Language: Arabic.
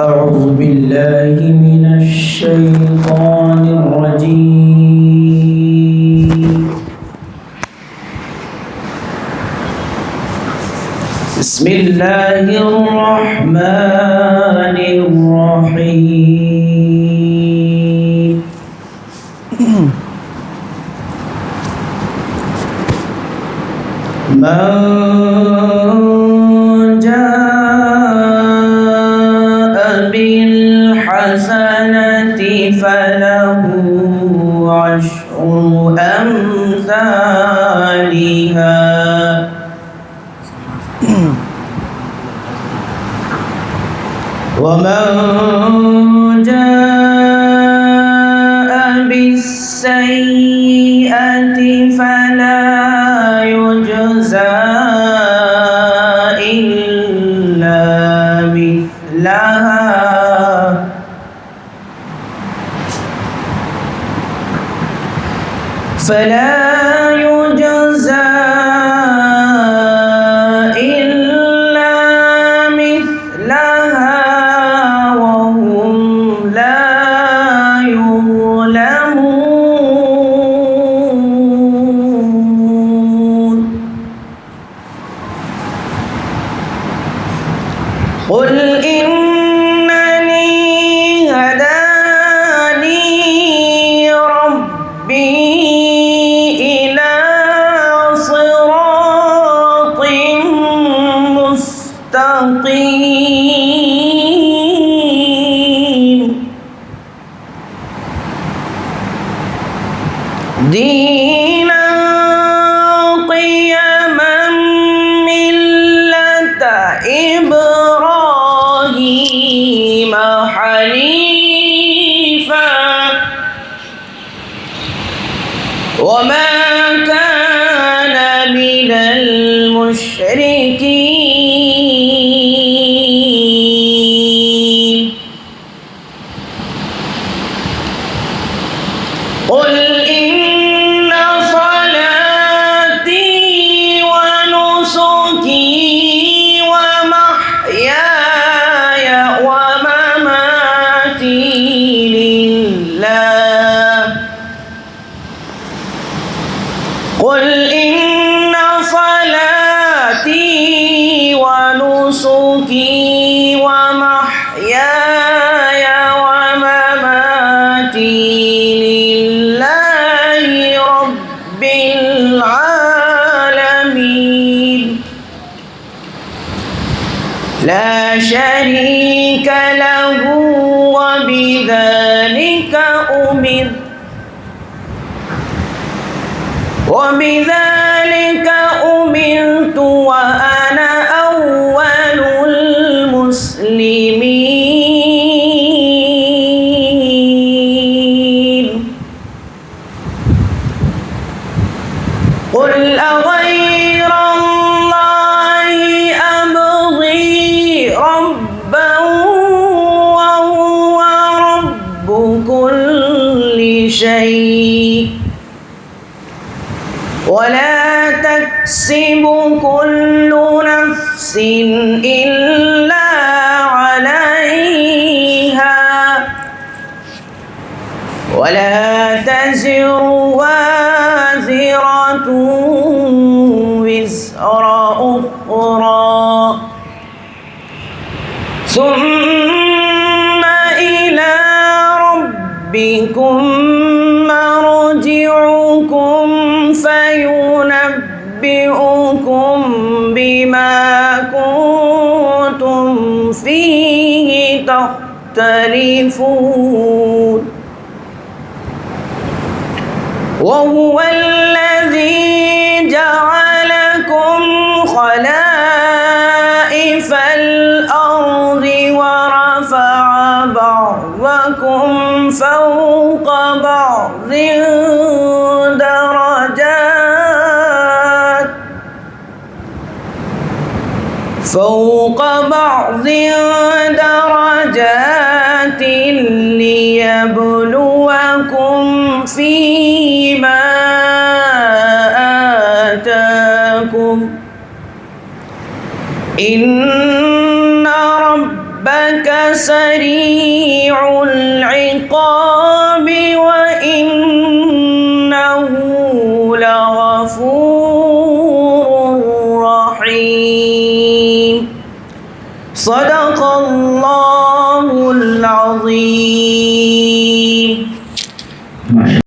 أعوذ بالله من الشيطان الرجيم. بسم الله الرحمن الرحيم. من جاء بالحسنة فله عشر أمثالها ومن جاء بالسيئة فلا يجزى إلا مثلها وهم لا يظلمون. قل إنني هداني ربي إلى صراط مستقيم دينا قيما ملة إبراهيم حنيفا وما كان من المشركين. قل إن صلاتي ونسكي ومحياي ومماتي لله. قل إن صلاتي ونسكي ومحياي ومماتي لله رب العالمين لا شريك له وبذلك أمرت وأنا أول المسلمين. قل أغير الله أبغي ربا وهو رب كل شيء ولا تكسب كل نفس إلا عليها ولا تزر وازرة وزر أخرى ثم إلى ربكم مرجعكم فينبئكم بما كنتم فيه تختلفون. وهو الذي جعلكم خلائف الأرض ورفع بعضكم فوق بعض درجات ليبلوكم فيما آتاكم إن ربك لسريع العقاب وإنه لغفور رحيم. صدق الله